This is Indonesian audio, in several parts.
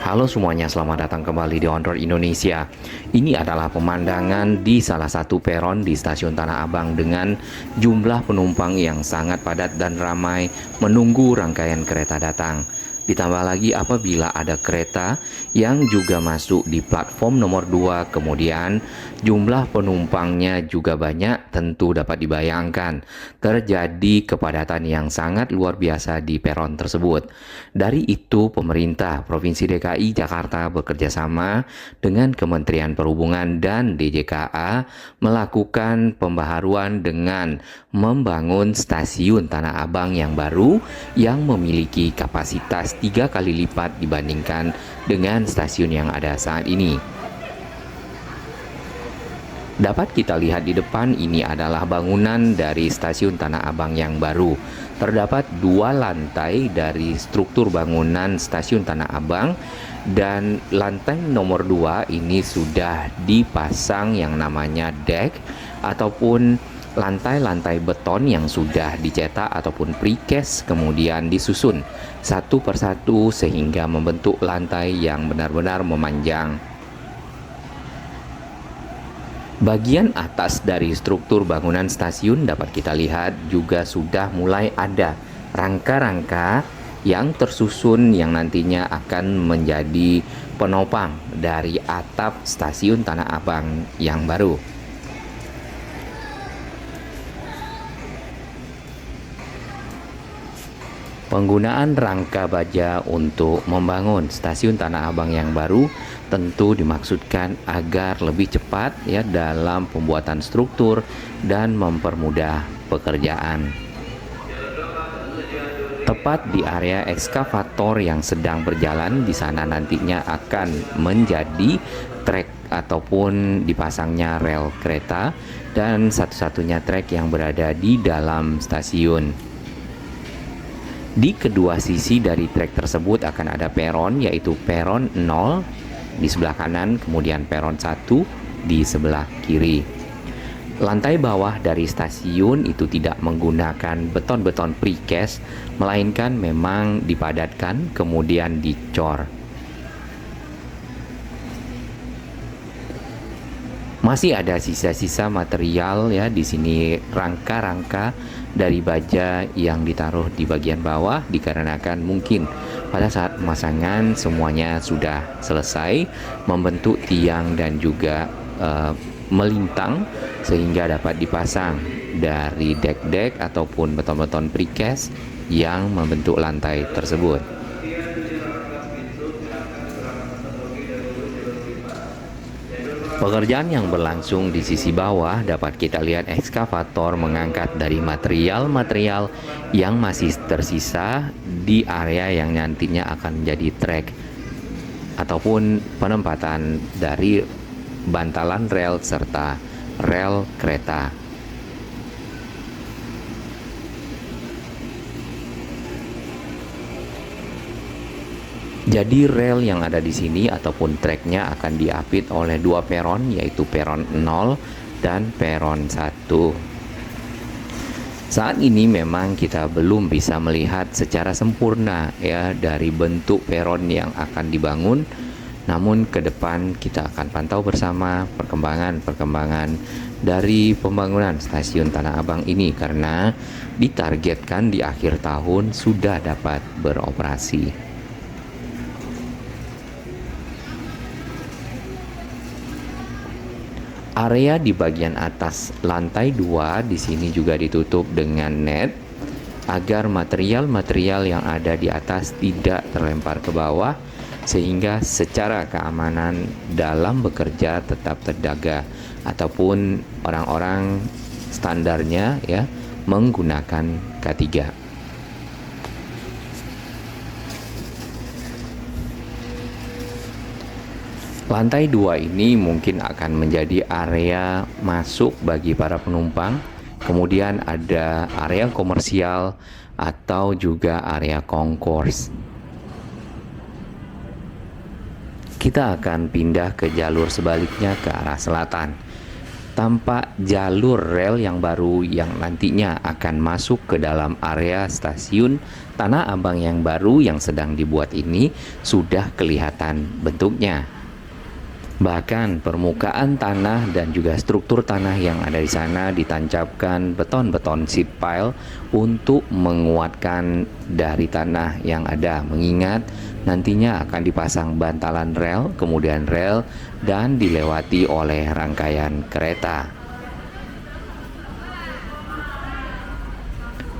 Halo semuanya, selamat datang kembali di On Road Indonesia. Ini adalah pemandangan di salah satu peron di stasiun Tanah Abang dengan jumlah penumpang yang sangat padat dan ramai menunggu rangkaian kereta datang. Ditambah lagi apabila ada kereta yang juga masuk di platform nomor 2, kemudian jumlah penumpangnya juga banyak, tentu dapat dibayangkan terjadi kepadatan yang sangat luar biasa di peron tersebut. Dari itu, pemerintah Provinsi DKI Jakarta bekerjasama dengan Kementerian Perhubungan dan DJKA melakukan pembaharuan dengan membangun stasiun Tanah Abang yang baru yang memiliki kapasitas 3 kali lipat dibandingkan dengan stasiun yang ada saat ini. Dapat kita lihat di depan, ini adalah bangunan dari stasiun Tanah Abang yang baru. Terdapat 2 lantai dari struktur bangunan stasiun Tanah Abang, dan lantai nomor 2 ini sudah dipasang yang namanya deck ataupun lantai-lantai beton yang sudah dicetak ataupun precast, kemudian disusun satu persatu sehingga membentuk lantai yang benar-benar memanjang. Bagian atas dari struktur bangunan stasiun dapat kita lihat juga sudah mulai ada rangka-rangka yang tersusun yang nantinya akan menjadi penopang dari atap stasiun Tanah Abang yang baru. Penggunaan rangka baja untuk membangun stasiun Tanah Abang yang baru tentu dimaksudkan agar lebih cepat ya dalam pembuatan struktur dan mempermudah pekerjaan. Tepat di area ekskavator yang sedang berjalan, di sana nantinya akan menjadi trek ataupun dipasangnya rel kereta dan satu-satunya trek yang berada di dalam stasiun. Di kedua sisi dari trek tersebut akan ada peron, yaitu peron 0 di sebelah kanan, kemudian peron 1 di sebelah kiri. Lantai bawah dari stasiun itu tidak menggunakan beton-beton precast, melainkan memang dipadatkan kemudian dicor. Masih ada sisa-sisa material ya di sini, rangka-rangka dari baja yang ditaruh di bagian bawah dikarenakan mungkin pada saat pemasangan semuanya sudah selesai membentuk tiang dan juga melintang sehingga dapat dipasang dari dek-dek ataupun beton-beton precast yang membentuk lantai tersebut. Pekerjaan yang berlangsung di sisi bawah dapat kita lihat ekskavator mengangkat dari material-material yang masih tersisa di area yang nantinya akan menjadi trek ataupun penempatan dari bantalan rel serta rel kereta. Jadi rel yang ada di sini ataupun treknya akan diapit oleh 2 peron, yaitu peron 0 dan peron 1. Saat ini memang kita belum bisa melihat secara sempurna ya dari bentuk peron yang akan dibangun. Namun ke depan kita akan pantau bersama perkembangan dari pembangunan stasiun Tanah Abang ini karena ditargetkan di akhir tahun sudah dapat beroperasi. Area di bagian atas lantai 2 di sini juga ditutup dengan net agar material-material yang ada di atas tidak terlempar ke bawah sehingga secara keamanan dalam bekerja tetap terjaga ataupun orang-orang standarnya ya menggunakan K3. Lantai 2 ini mungkin akan menjadi area masuk bagi para penumpang, kemudian ada area komersial atau juga area concourse. Kita akan pindah ke jalur sebaliknya ke arah selatan. tampak jalur rel yang baru yang nantinya akan masuk ke dalam area stasiun Tanah Abang yang baru yang sedang dibuat ini sudah kelihatan bentuknya. Bahkan permukaan tanah dan juga struktur tanah yang ada di sana ditancapkan beton-beton sheet pile untuk menguatkan dari tanah yang ada, mengingat nantinya akan dipasang bantalan rel, kemudian rel, dan dilewati oleh rangkaian kereta.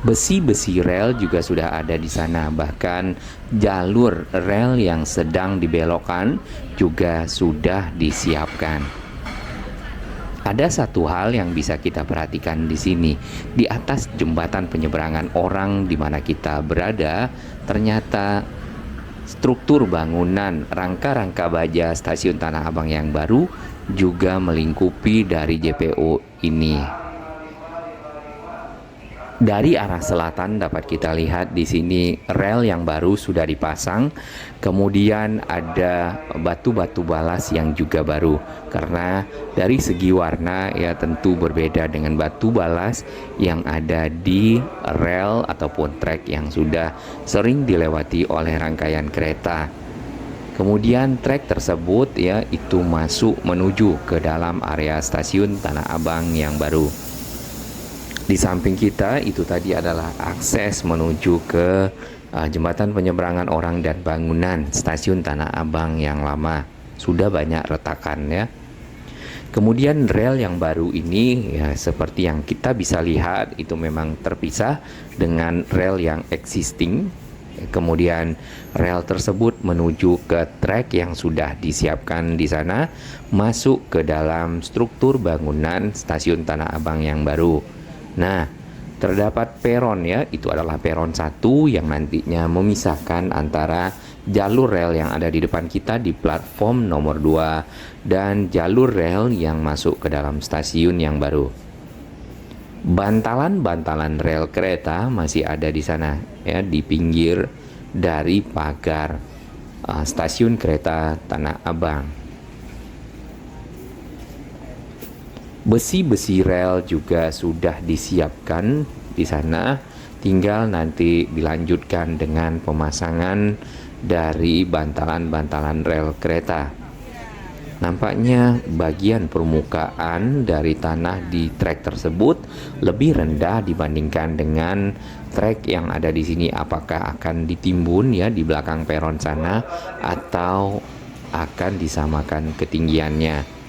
Besi-besi rel juga sudah ada di sana, bahkan jalur rel yang sedang dibelokkan juga sudah disiapkan. Ada satu hal yang bisa kita perhatikan di sini, di atas jembatan penyeberangan orang di mana kita berada, ternyata struktur bangunan rangka-rangka baja stasiun Tanah Abang yang baru juga melingkupi dari JPO ini. Dari arah selatan dapat kita lihat di sini rel yang baru sudah dipasang, kemudian ada batu-batu balas yang juga baru. Karena dari segi warna ya tentu berbeda dengan batu balas yang ada di rel ataupun trek yang sudah sering dilewati oleh rangkaian kereta. Kemudian trek tersebut ya itu masuk menuju ke dalam area stasiun Tanah Abang yang baru. Di samping kita itu tadi adalah akses menuju ke jembatan penyeberangan orang dan bangunan stasiun Tanah Abang yang lama. Sudah banyak retakan ya. Kemudian rel yang baru ini ya seperti yang kita bisa lihat itu memang terpisah dengan rel yang existing. Kemudian rel tersebut menuju ke trek yang sudah disiapkan di sana, masuk ke dalam struktur bangunan stasiun Tanah Abang yang baru. Nah, terdapat peron ya, itu adalah peron 1 yang nantinya memisahkan antara jalur rel yang ada di depan kita di platform nomor 2 dan jalur rel yang masuk ke dalam stasiun yang baru. Bantalan-bantalan rel kereta masih ada di sana ya, di pinggir dari pagar stasiun kereta Tanah Abang. Besi-besi rel juga sudah disiapkan di sana, tinggal nanti dilanjutkan dengan pemasangan dari bantalan-bantalan rel kereta. Nampaknya bagian permukaan dari tanah di trek tersebut lebih rendah dibandingkan dengan trek yang ada di sini. Apakah akan ditimbun ya di belakang peron sana atau akan disamakan ketinggiannya?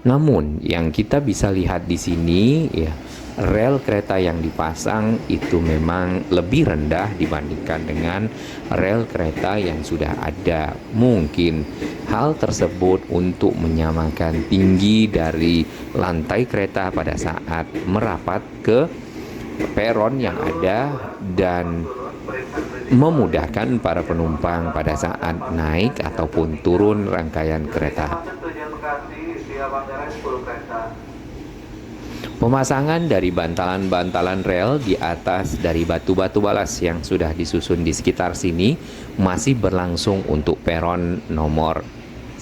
Namun yang kita bisa lihat di sini ya, rel kereta yang dipasang itu memang lebih rendah dibandingkan dengan rel kereta yang sudah ada. Mungkin hal tersebut untuk menyamakan tinggi dari lantai kereta pada saat merapat ke peron yang ada dan memudahkan para penumpang pada saat naik ataupun turun rangkaian kereta. Pemasangan dari bantalan-bantalan rel di atas dari batu-batu balas yang sudah disusun di sekitar sini masih berlangsung untuk peron nomor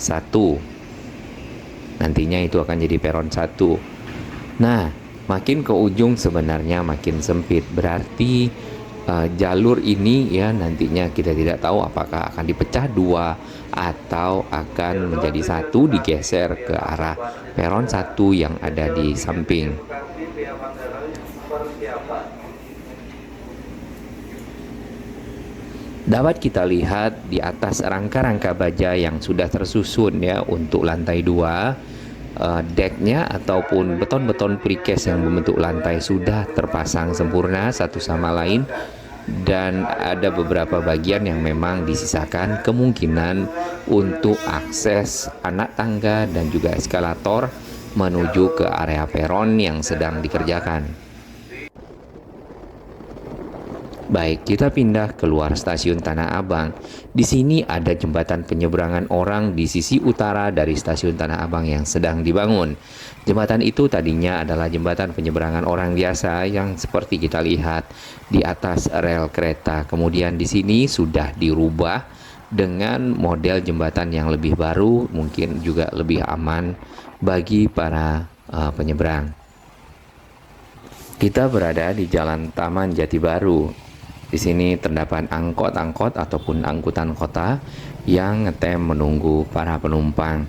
1. Nantinya itu akan jadi peron 1. Nah, makin ke ujung sebenarnya makin sempit. Berarti jalur ini ya nantinya kita tidak tahu apakah akan dipecah dua atau akan menjadi satu, digeser ke arah peron 1 yang ada di samping. Dapat kita lihat di atas rangka-rangka baja yang sudah tersusun ya untuk lantai 2, decknya ataupun beton-beton precast yang membentuk lantai sudah terpasang sempurna satu sama lain, dan ada beberapa bagian yang memang disisakan kemungkinan untuk akses anak tangga dan juga eskalator menuju ke area peron yang sedang dikerjakan. Baik, kita pindah keluar stasiun Tanah Abang. Di sini ada jembatan penyeberangan orang di sisi utara dari stasiun Tanah Abang yang sedang dibangun. Jembatan itu tadinya adalah jembatan penyeberangan orang biasa yang seperti kita lihat di atas rel kereta. Kemudian di sini sudah dirubah dengan model jembatan yang lebih baru, mungkin juga lebih aman bagi para penyeberang. Kita berada di Jalan Taman Jati Baru. Di sini terdapat angkot-angkot ataupun angkutan kota yang ngetem menunggu para penumpang.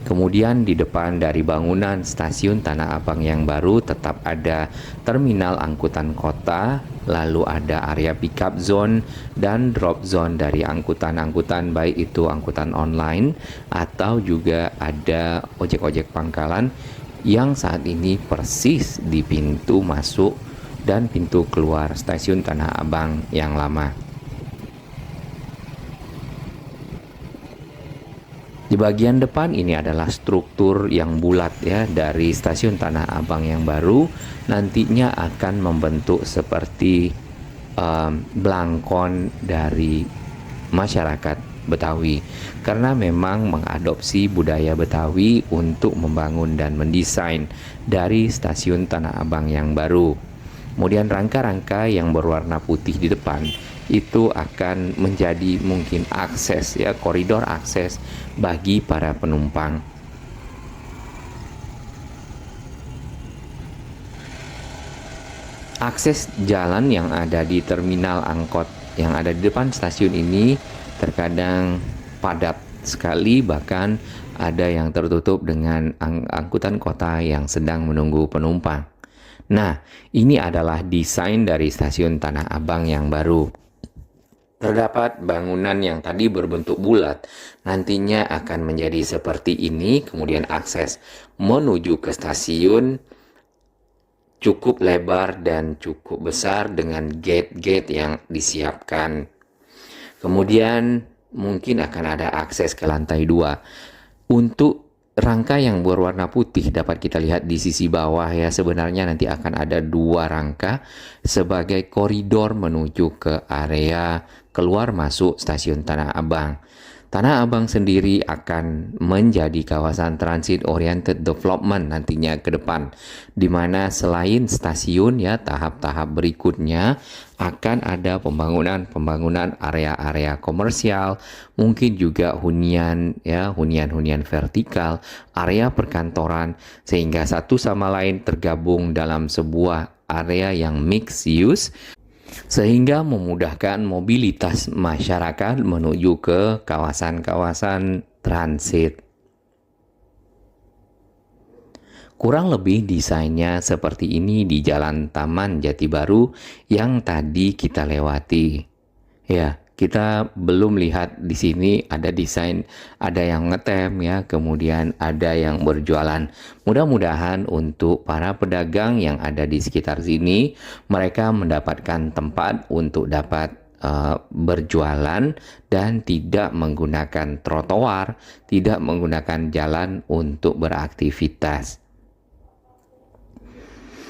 Kemudian di depan dari bangunan stasiun Tanah Abang yang baru tetap ada terminal angkutan kota, lalu ada area pickup zone dan drop zone dari angkutan-angkutan, baik itu angkutan online atau juga ada ojek-ojek pangkalan yang saat ini persis di pintu masuk dan pintu keluar stasiun Tanah Abang yang lama. Di bagian depan ini adalah struktur yang bulat ya dari stasiun Tanah Abang yang baru, nantinya akan membentuk seperti belangkon dari masyarakat Betawi, karena memang mengadopsi budaya Betawi untuk membangun dan mendesain dari stasiun Tanah Abang yang baru. Kemudian rangka-rangka yang berwarna putih di depan itu akan menjadi mungkin akses ya, koridor akses bagi para penumpang. Akses jalan yang ada di terminal angkot yang ada di depan stasiun ini terkadang padat sekali, bahkan ada yang tertutup dengan angkutan kota yang sedang menunggu penumpang. Nah, ini adalah desain dari stasiun Tanah Abang yang baru. Terdapat bangunan yang tadi berbentuk bulat, nantinya akan menjadi seperti ini, kemudian akses menuju ke stasiun cukup lebar dan cukup besar dengan gate-gate yang disiapkan. Kemudian mungkin akan ada akses ke lantai 2. Untuk rangka yang berwarna putih dapat kita lihat di sisi bawah ya, sebenarnya nanti akan ada 2 rangka sebagai koridor menuju ke area keluar masuk stasiun Tanah Abang. Tanah Abang sendiri akan menjadi kawasan transit oriented development nantinya ke depan, di mana selain stasiun ya, tahap-tahap berikutnya akan ada pembangunan area-area komersial, mungkin juga hunian ya, hunian vertikal, area perkantoran, sehingga satu sama lain tergabung dalam sebuah area yang mixed use, sehingga memudahkan mobilitas masyarakat menuju ke kawasan-kawasan transit. Kurang lebih desainnya seperti ini di Jalan Taman Jati Baru yang tadi kita lewati. Ya, kita belum lihat di sini ada desain, ada yang ngetem ya, kemudian ada yang berjualan. Mudah-mudahan untuk para pedagang yang ada di sekitar sini, mereka mendapatkan tempat untuk dapat berjualan dan tidak menggunakan trotoar, tidak menggunakan jalan untuk beraktivitas.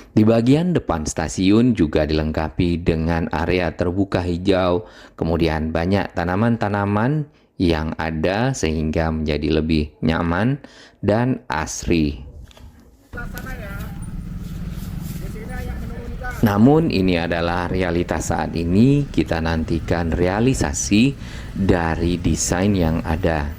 Di bagian depan stasiun juga dilengkapi dengan area terbuka hijau, kemudian banyak tanaman-tanaman yang ada sehingga menjadi lebih nyaman dan asri. Namun ini adalah realitas saat ini, kita nantikan realisasi dari desain yang ada.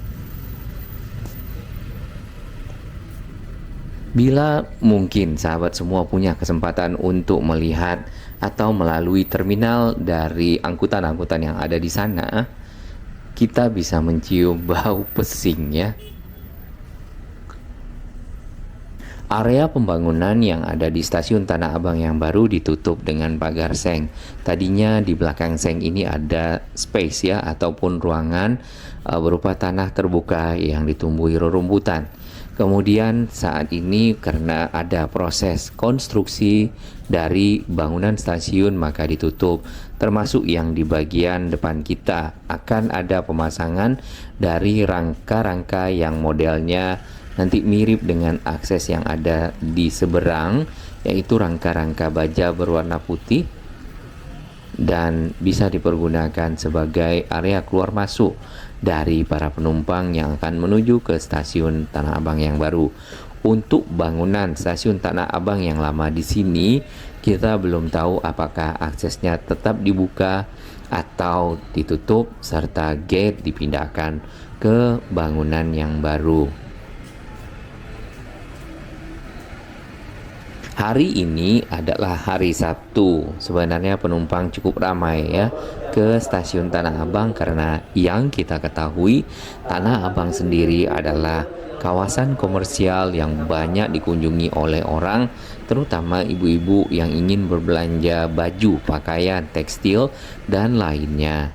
Bila mungkin sahabat semua punya kesempatan untuk melihat atau melalui terminal dari angkutan-angkutan yang ada di sana, kita bisa mencium bau pesing ya. Area pembangunan yang ada di stasiun Tanah Abang yang baru ditutup dengan pagar seng. Tadinya di belakang seng ini ada space ya, ataupun ruangan berupa tanah terbuka yang ditumbuhi rerumputan. Kemudian saat ini karena ada proses konstruksi dari bangunan stasiun maka ditutup, termasuk yang di bagian depan kita akan ada pemasangan dari rangka-rangka yang modelnya nanti mirip dengan akses yang ada di seberang, yaitu rangka-rangka baja berwarna putih dan bisa dipergunakan sebagai area keluar masuk dari para penumpang yang akan menuju ke stasiun Tanah Abang yang baru. Untuk bangunan stasiun Tanah Abang yang lama di sini, kita belum tahu apakah aksesnya tetap dibuka atau ditutup serta gate dipindahkan ke bangunan yang baru. Hari ini adalah hari Sabtu. Sebenarnya penumpang cukup ramai ya ke stasiun Tanah Abang karena yang kita ketahui Tanah Abang sendiri adalah kawasan komersial yang banyak dikunjungi oleh orang, terutama ibu-ibu yang ingin berbelanja baju, pakaian, tekstil, dan lainnya.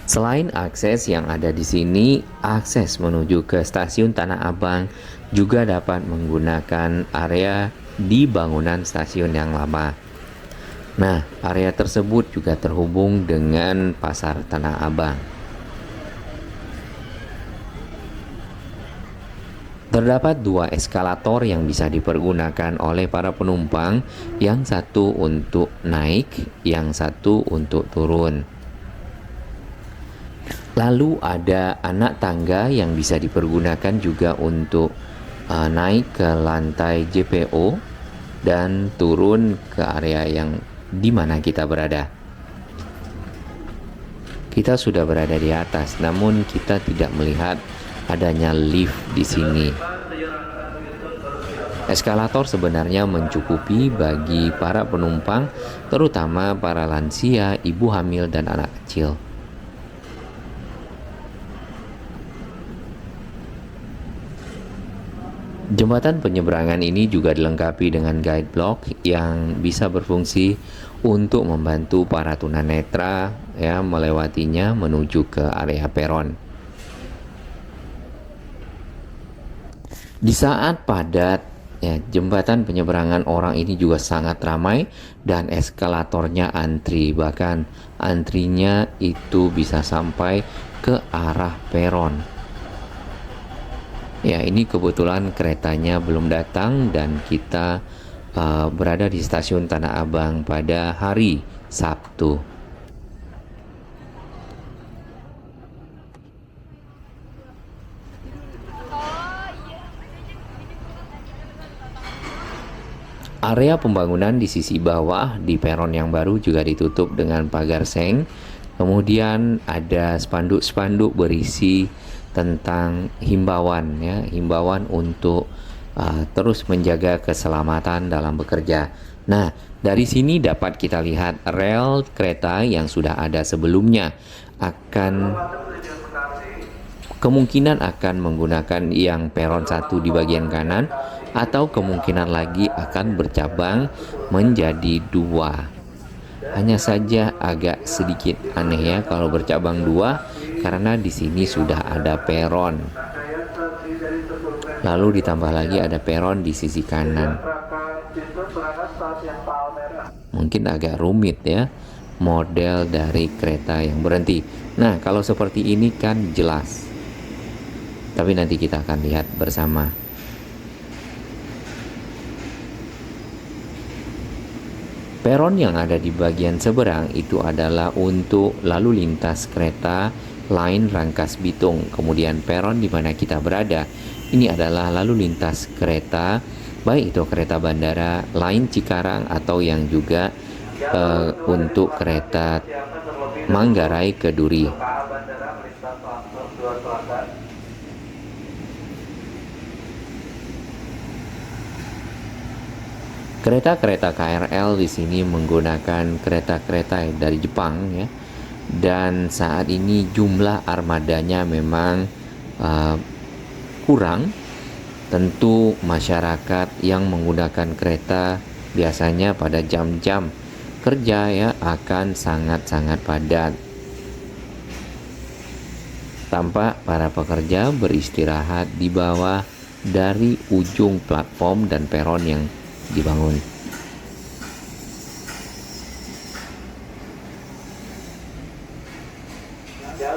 Selain akses yang ada di sini, akses menuju ke stasiun Tanah Abang juga dapat menggunakan area di bangunan stasiun yang lama. Nah, area tersebut juga terhubung dengan Pasar Tanah Abang. Terdapat dua eskalator yang bisa dipergunakan oleh para penumpang, yang satu untuk naik, yang satu untuk turun. Lalu ada anak tangga yang bisa dipergunakan juga untuk naik ke lantai JPO dan turun ke area yang di mana kita berada. Kita sudah berada di atas, namun kita tidak melihat adanya lift di sini. Eskalator sebenarnya mencukupi bagi para penumpang, terutama para lansia, ibu hamil, dan anak kecil. Jembatan penyeberangan ini juga dilengkapi dengan guide block yang bisa berfungsi untuk membantu para tunanetra ya melewatinya menuju ke area peron. Di saat padat, ya, jembatan penyeberangan orang ini juga sangat ramai dan eskalatornya antri, bahkan antrinya itu bisa sampai ke arah peron. Ya, ini kebetulan keretanya belum datang dan kita berada di stasiun Tanah Abang pada hari Sabtu. Area pembangunan di sisi bawah di peron yang baru juga ditutup dengan pagar seng. Kemudian ada spanduk-spanduk berisi tentang himbauan ya, himbauan untuk terus menjaga keselamatan dalam bekerja. Nah, dari sini dapat kita lihat rel kereta yang sudah ada sebelumnya kemungkinan akan menggunakan yang peron 1 di bagian kanan atau kemungkinan lagi akan bercabang menjadi 2. Hanya saja agak sedikit aneh ya kalau bercabang 2 karena di sini sudah ada peron. Lalu ditambah lagi ada peron di sisi kanan. Mungkin agak rumit ya model dari kereta yang berhenti. Nah, kalau seperti ini kan jelas. Tapi nanti kita akan lihat bersama. Peron yang ada di bagian seberang itu adalah untuk lalu lintas kereta lain Rangkas Bitung. Kemudian peron di mana kita berada, ini adalah lalu lintas kereta, baik itu kereta bandara, lain Cikarang atau yang juga untuk kereta Manggarai ke Duri. Kereta-kereta KRL di sini menggunakan kereta-kereta dari Jepang ya. Dan saat ini jumlah armadanya memang kurang. Tentu masyarakat yang menggunakan kereta biasanya pada jam-jam kerja ya akan sangat-sangat padat. Tampak para pekerja beristirahat di bawah dari ujung platform dan peron yang dibangun.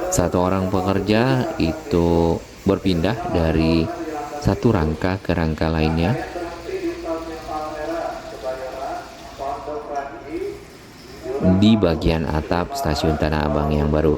Satu orang pekerja itu berpindah dari satu rangka ke rangka lainnya. Di bagian atap stasiun Tanah Abang yang baru.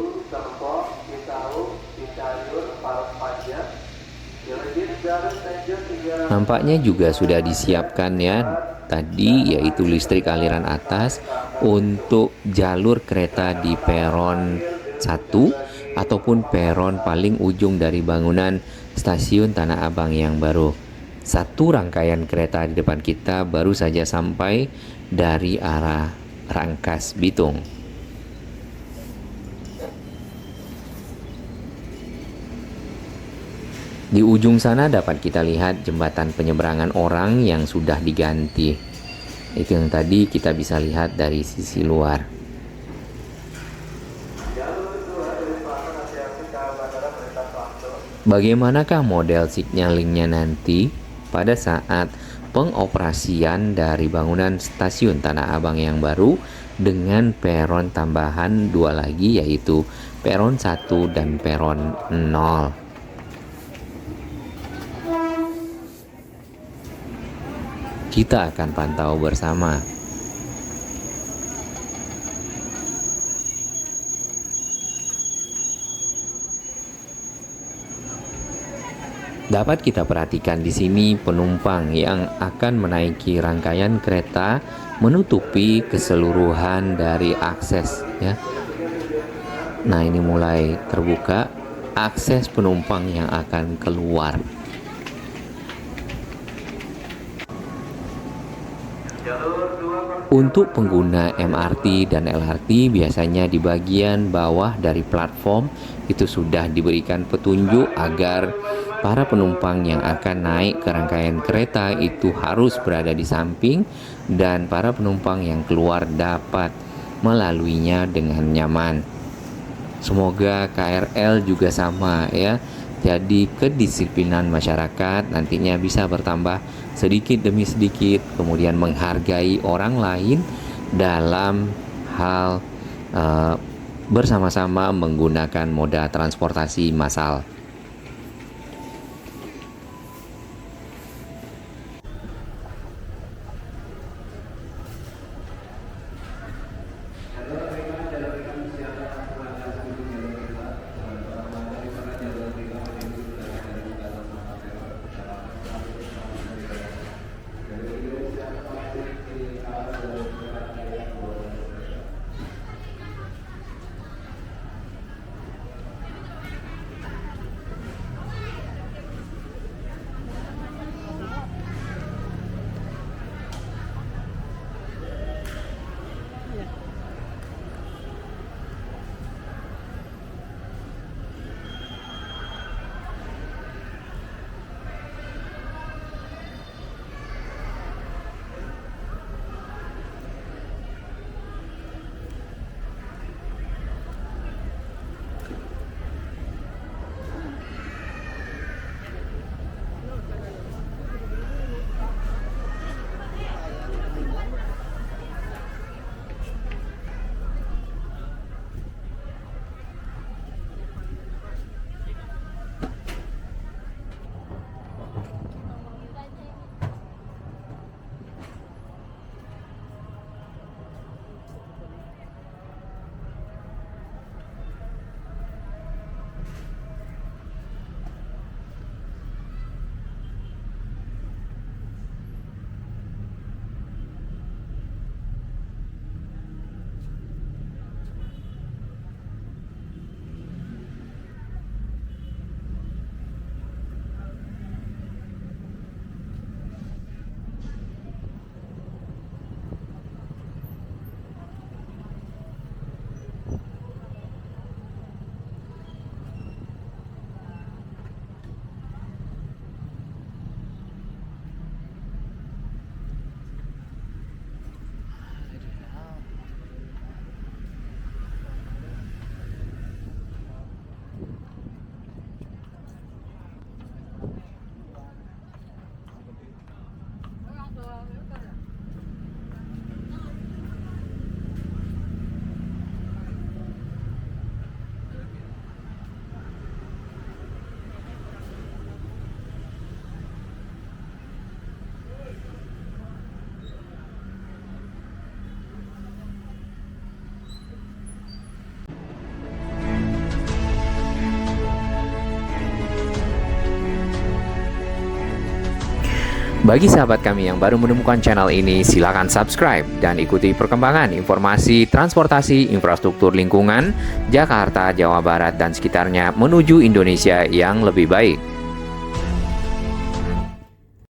Nampaknya juga sudah disiapkan ya tadi, yaitu listrik aliran atas untuk jalur kereta di peron 1 ataupun peron paling ujung dari bangunan stasiun Tanah Abang yang baru. Satu rangkaian kereta di depan kita baru saja sampai dari arah Rangkas Bitung. Di ujung sana dapat kita lihat jembatan penyeberangan orang yang sudah diganti. Itu yang tadi kita bisa lihat dari sisi luar. Bagaimanakah model signalingnya nanti pada saat pengoperasian dari bangunan stasiun Tanah Abang yang baru dengan peron tambahan 2 lagi, yaitu peron 1 dan peron 0. Kita akan pantau bersama. Dapat kita perhatikan di sini penumpang yang akan menaiki rangkaian kereta menutupi keseluruhan dari akses, ya. Nah, ini mulai terbuka akses penumpang yang akan keluar. Untuk pengguna MRT dan LRT biasanya di bagian bawah dari platform itu sudah diberikan petunjuk agar para penumpang yang akan naik ke rangkaian kereta itu harus berada di samping dan para penumpang yang keluar dapat melaluinya dengan nyaman. Semoga KRL juga sama, ya. Jadi kedisiplinan masyarakat nantinya bisa bertambah sedikit demi sedikit, kemudian menghargai orang lain dalam hal bersama-sama menggunakan moda transportasi massal. Bagi sahabat kami yang baru menemukan channel ini, silakan subscribe dan ikuti perkembangan informasi transportasi infrastruktur lingkungan Jakarta, Jawa Barat, dan sekitarnya menuju Indonesia yang lebih baik.